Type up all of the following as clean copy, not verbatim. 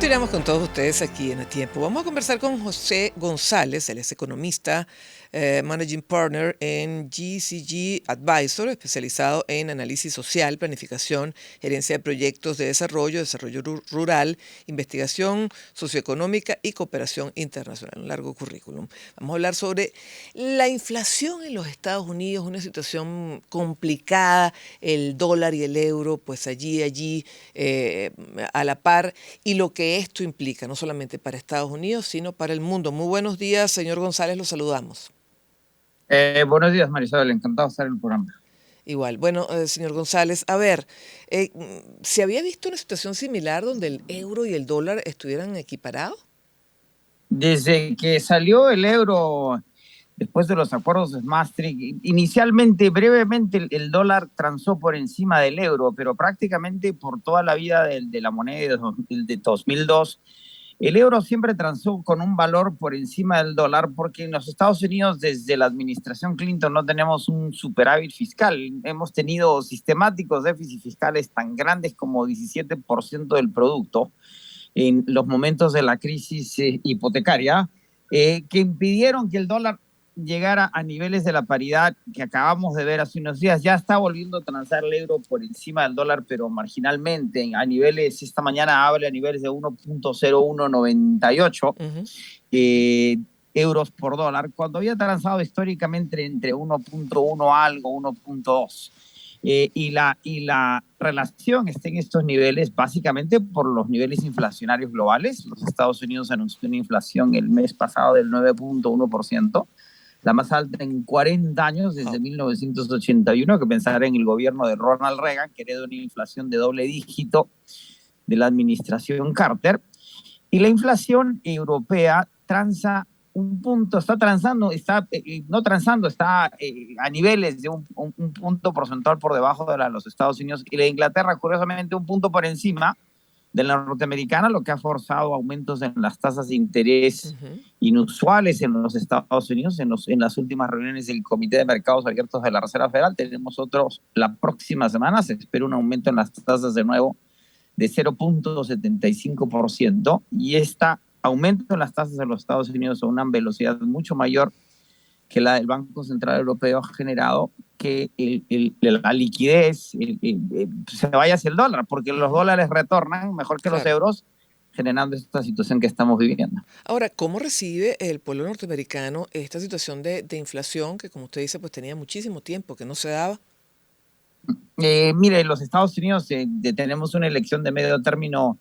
Continuamos con todos ustedes aquí en A Tiempo. Vamos a conversar con José González, él es economista, Managing Partner en GCG Advisor, especializado en análisis social, planificación, gerencia de proyectos de desarrollo rural, investigación socioeconómica y cooperación internacional. Un largo currículum. Vamos a hablar sobre la inflación en los Estados Unidos, una situación complicada, el dólar y el euro, pues allí a la par, y lo que esto implica, no solamente para Estados Unidos, sino para el mundo. Muy buenos días, señor González, lo saludamos. Buenos días, Marisol, encantado de estar en el programa. Igual, bueno, señor González, a ver, ¿se había visto una situación similar donde el euro y el dólar estuvieran equiparados? Desde que salió el euro, después de los acuerdos de Maastricht, inicialmente, brevemente, el dólar transó por encima del euro, pero prácticamente por toda la vida de la moneda de 2002, el euro siempre transó con un valor por encima del dólar, porque en los Estados Unidos, desde la administración Clinton, no tenemos un superávit fiscal. Hemos tenido sistemáticos déficits fiscales tan grandes como 17% del producto en los momentos de la crisis hipotecaria, que impidieron que el dólar llegara a niveles de la paridad que acabamos de ver hace unos días. Ya está volviendo a transar el euro por encima del dólar, pero marginalmente, a niveles, esta mañana habla a niveles de 1.0198 Ujú. euros por dólar, cuando había transado históricamente entre 1.1 algo, 1.2. Y la relación está en estos niveles básicamente por los niveles inflacionarios globales. Los Estados Unidos anunció una inflación el mes pasado del 9.1%, la más alta en 40 años desde Wow. 1981, que pensar en el gobierno de Ronald Reagan, que heredó una inflación de doble dígito de la administración Carter. Y la inflación europea transa un punto, está transando, está no transando, está a niveles de un punto porcentual por debajo de la de los Estados Unidos, y la de Inglaterra, curiosamente, un punto por encima de la norteamericana, lo que ha forzado aumentos en las tasas de interés Ujú. inusuales en los Estados Unidos. En las últimas reuniones del Comité de Mercados Abiertos de la Reserva Federal tenemos otros la próxima semana. Se espera un aumento en las tasas de nuevo de 0.75%, y este aumento en las tasas de los Estados Unidos a una velocidad mucho mayor que la del Banco Central Europeo ha generado que la liquidez se vaya hacia el dólar, porque los Ujú. dólares retornan mejor que los Claro. euros, generando esta situación que estamos viviendo. Ahora, ¿cómo recibe el pueblo norteamericano esta situación de inflación que, como usted dice, pues tenía muchísimo tiempo que no se daba? Mire, en los Estados Unidos tenemos una elección de medio término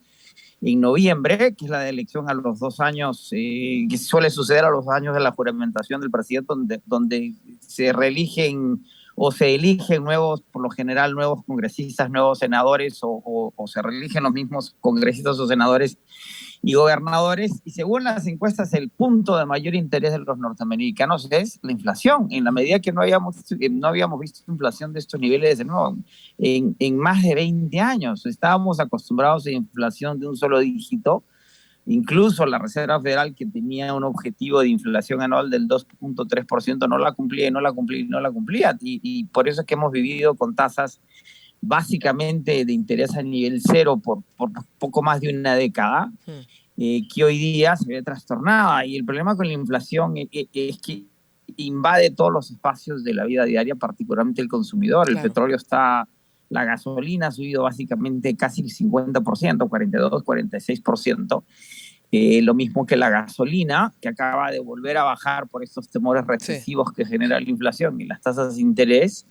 en noviembre, que es la de elección a los 2 años, que suele suceder a los años de la juramentación del presidente, donde se reeligen o se eligen nuevos, por lo general, nuevos congresistas, nuevos senadores, o se reeligen los mismos congresistas o senadores y gobernadores. Y según las encuestas, el punto de mayor interés de los norteamericanos es la inflación. En la medida Ujú. que no habíamos visto inflación de estos niveles de nuevo en más de 20 años. Estábamos acostumbrados a inflación de un solo dígito. Incluso la Reserva Federal, que tenía un objetivo de inflación anual del 2.3%, no la cumplía y no la cumplía y no la cumplía. Y por eso es que hemos vivido con tasas básicamente de interés a nivel cero por poco más de una década, Ujú. que hoy día se ve trastornada. Y el problema con la inflación es que invade todos los espacios de la vida diaria, particularmente el consumidor. El Claro. petróleo está, la gasolina ha subido básicamente casi el 50%, 42, 46%. Lo mismo que la gasolina, que acaba de volver a bajar por estos temores Sí. recesivos que genera la inflación y las tasas de interés.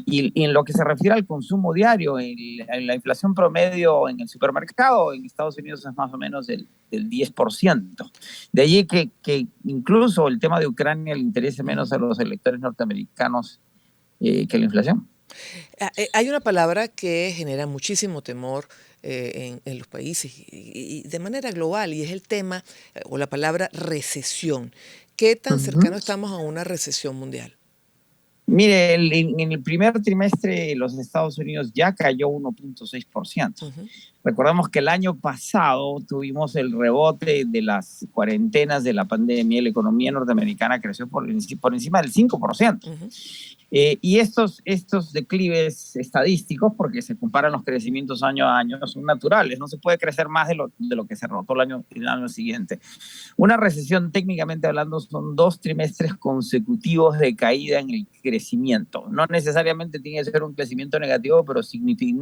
Y en lo que se refiere al consumo diario, la inflación promedio en el supermercado en Estados Unidos es más o menos del 10%. De allí que incluso el tema de Ucrania le interese menos Ujú. a los electores norteamericanos que la inflación. Hay una palabra que genera muchísimo temor en los países y de manera global, y es el tema o la palabra recesión. ¿Qué tan cercano Uh-huh. estamos a una recesión mundial? Mire, en el primer trimestre los Estados Unidos ya cayó 1.6%. Ujú. Recordamos que el año pasado tuvimos el rebote de las cuarentenas de la pandemia y la economía norteamericana creció por encima del 5%. Ujú. Y estos declives estadísticos, porque se comparan los crecimientos año a año, son naturales. No se puede crecer más de lo que se notó el año siguiente. Una recesión, técnicamente hablando, son 2 trimestres consecutivos de caída en el crecimiento. No necesariamente tiene que ser un crecimiento negativo, pero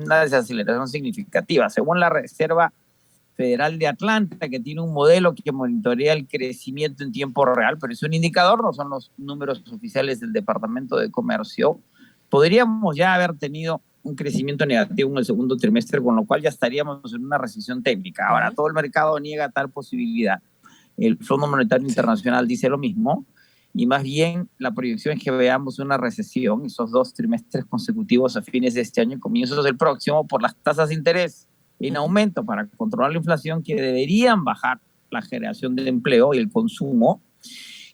una desaceleración significativa. Según la Reserva Federal de Atlanta, que tiene un modelo que monitorea el crecimiento en tiempo real, pero es un indicador, no son los números oficiales del Departamento de Comercio, podríamos ya haber tenido un crecimiento negativo en el segundo trimestre, con lo cual ya estaríamos en una recesión técnica. Ahora, Ujú. todo el mercado niega tal posibilidad. El Fondo Monetario Sí. Internacional dice lo mismo, y más bien la proyección es que veamos una recesión, esos 2 trimestres consecutivos a fines de este año y comienzos del próximo, por las tasas de interés en Ujú. aumento para controlar la inflación, que deberían bajar la generación de empleo y el consumo,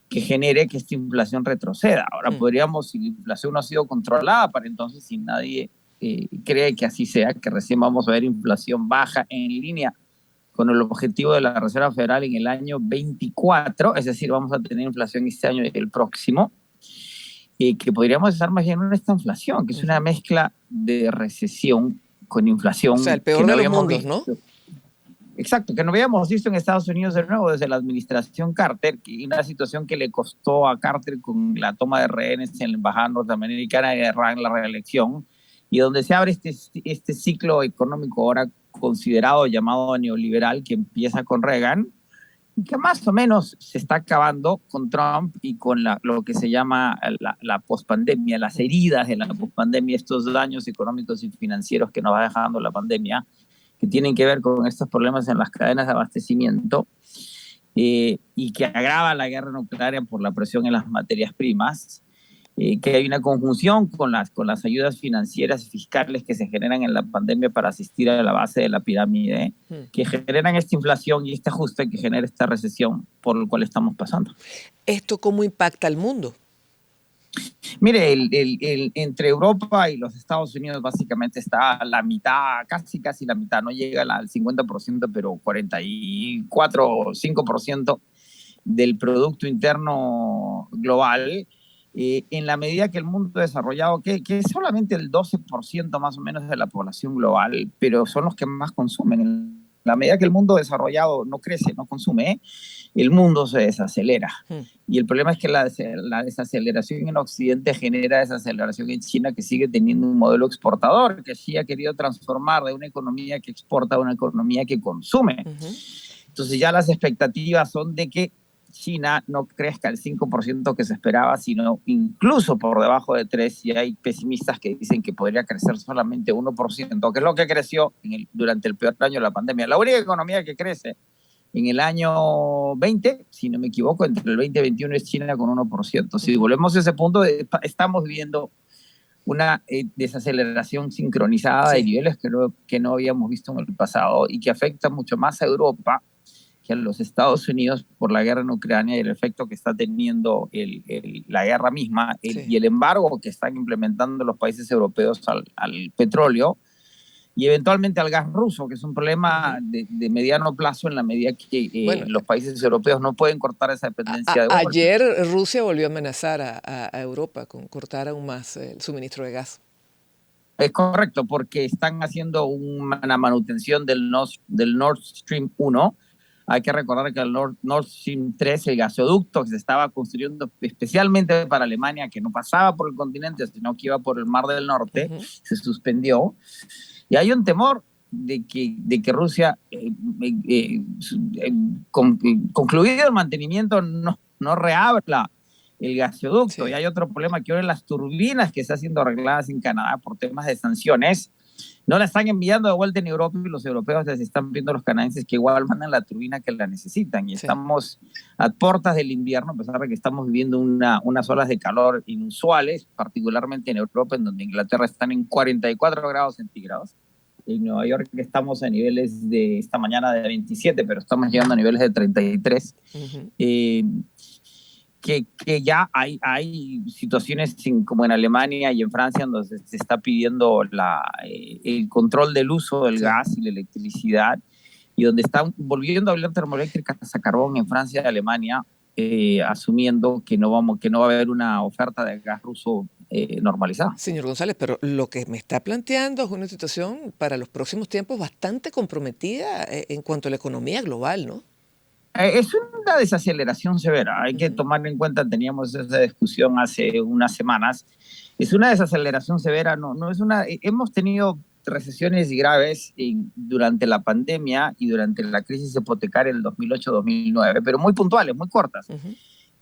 que genere que esta inflación retroceda. Ahora Mm. podríamos, si la inflación no ha sido controlada para entonces, si nadie cree que así sea, que recién vamos a ver inflación baja en línea con el objetivo de la Reserva Federal en el año 24, es decir, vamos a tener inflación este año y el próximo, que podríamos estar más bien en esta inflación, que es una Ujú. mezcla de recesión con O sea, el inflación que peor no de los habíamos mundos, visto. ¿no? Exacto, que no habíamos visto en Estados Unidos de Ujú. nuevo desde la administración Carter, y una situación que le costó a Carter con la toma de rehenes en la embajada norteamericana en la reelección, y donde se abre este ciclo económico ahora considerado llamado neoliberal, que empieza con Reagan, que más o menos se está acabando con Trump y con lo que se llama la pospandemia, las heridas de la Ujú. pospandemia, estos daños económicos y financieros que nos va dejando la pandemia, que tienen que ver con estos problemas en las cadenas de abastecimiento, y que agrava la guerra nuclear por la presión en las materias primas, que hay una conjunción con las ayudas financieras y fiscales que se generan en la pandemia para asistir a la base de la pirámide, Mm. que generan esta inflación y este ajuste que genera esta recesión por el cual estamos pasando. ¿Esto cómo impacta al mundo? Mire, entre Europa y los Estados Unidos básicamente está la mitad, casi la mitad, no llega al 50%, pero 44 o 5% del Producto Interno Global, en la medida que el mundo desarrollado, que es solamente el 12% más o menos de la población global, pero son los que más consumen. En la medida que el mundo desarrollado no crece, no consume, el mundo se desacelera. Mm. Y el problema es que la desaceleración en Occidente genera desaceleración en China, que sigue teniendo un modelo exportador, que sí ha querido transformar de una economía que exporta a una economía que consume. Ujú. Entonces ya las expectativas son de que China no crezca el 5% que se esperaba, sino incluso por debajo de 3%, y hay pesimistas que dicen que podría crecer solamente 1%, que es lo que creció durante el peor año de la pandemia. La única economía que crece en el año 20, si no me equivoco, entre el 20 y 21 es China con 1%. Si Ujú. volvemos a ese punto, estamos viendo una desaceleración sincronizada de Sí. niveles que no habíamos visto en el pasado, y que afecta mucho más a Europa que a los Estados Unidos por la guerra en Ucrania y el efecto que está teniendo la guerra misma, Sí. y el embargo que están implementando los países europeos al petróleo y eventualmente al gas ruso, que es un problema Ujú. de mediano plazo en la medida que Bueno, los países europeos no pueden cortar esa dependencia de golpe. ayer Rusia volvió a amenazar a Europa con cortar aún más el suministro de gas. Es correcto, porque están haciendo una manutención del Nord Stream 1. Hay que recordar que el Nord Stream 3, el gasoducto que se estaba construyendo especialmente para Alemania, que no pasaba por el continente, sino que iba por el Mar del Norte, Ujú. se suspendió. Y hay un temor de que Rusia, concluido el mantenimiento, no reabra el gasoducto. Y Sí. hay otro problema, que ahora las turbinas que están siendo arregladas en Canadá por temas de sanciones no la están enviando de vuelta en Europa, y los europeos les están pidiendo a los canadienses que igual manden la turbina que la necesitan. Y Sí. estamos a puertas del invierno, a pesar de que estamos viviendo unas olas de calor inusuales, particularmente en Europa, en donde Inglaterra están en 44 grados centígrados. En Nueva York estamos a niveles de esta mañana de 27, pero estamos llegando a Ujú. niveles de 33. Ujú. Eh, que ya hay situaciones como en Alemania y en Francia donde se está pidiendo el control del uso del Sí. gas y la electricidad, y donde están volviendo a hablar termoeléctricas a carbón en Francia y Alemania, asumiendo que no va a haber una oferta de gas ruso normalizada. Señor González, pero lo que me está planteando es una situación para los próximos tiempos bastante comprometida en cuanto a la economía global, ¿no? Es una desaceleración severa. Hay que tomar en cuenta, teníamos esa discusión hace unas semanas. Es una desaceleración severa, no es una. Hemos tenido recesiones graves durante la pandemia y durante la crisis hipotecaria del 2008-2009, pero muy puntuales, muy cortas.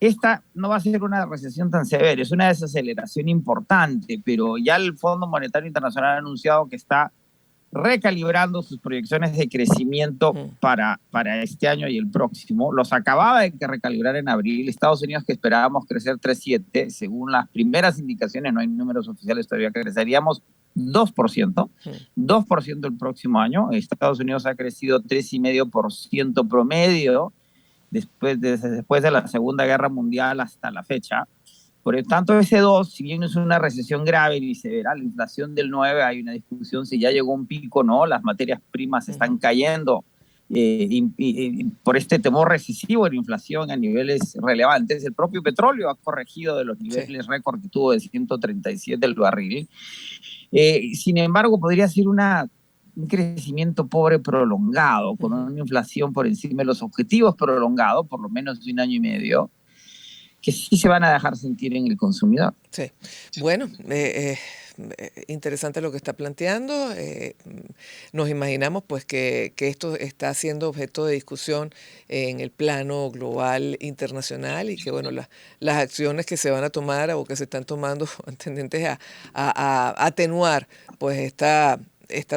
Esta no va a ser una recesión tan severa, es una desaceleración importante, pero ya el Fondo Monetario Internacional ha anunciado que está recalibrando sus proyecciones de crecimiento para este año y el próximo. Los acababa de recalibrar en abril. Estados Unidos, que esperábamos crecer 3,7, según las primeras indicaciones, no hay números oficiales todavía, que creceríamos 2%, 2% el próximo año. Estados Unidos ha crecido 3,5% promedio después de la Segunda Guerra Mundial hasta la fecha. Por lo tanto, ese 2, si bien es una recesión grave y severa, la inflación del 9, hay una discusión si ya llegó a un pico, ¿no? Las materias primas están cayendo por este temor recesivo de la inflación a niveles relevantes. El propio petróleo ha corregido de los niveles récord que tuvo de 137 el barril. Sin embargo, podría ser un crecimiento pobre prolongado, con una inflación por encima de los objetivos prolongado, por lo menos de 1 año y medio, que sí se van a dejar sentir en el consumidor. Sí. Bueno, interesante lo que está planteando. Nos imaginamos pues que esto está siendo objeto de discusión en el plano global internacional y que bueno, las acciones que se van a tomar o que se están tomando son tendentes a atenuar pues esta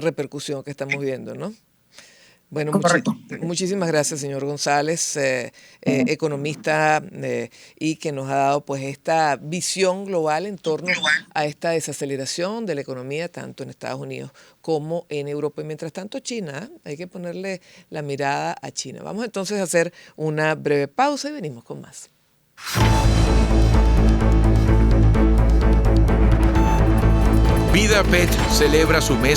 repercusión que estamos viendo, ¿no? Bueno, muchísimas gracias, señor González, economista, y que nos ha dado pues esta visión global en torno a esta desaceleración de la economía tanto en Estados Unidos como en Europa. Y mientras tanto, China, hay que ponerle la mirada a China. Vamos entonces a hacer una breve pausa y venimos con más. Vida Pet celebra su mes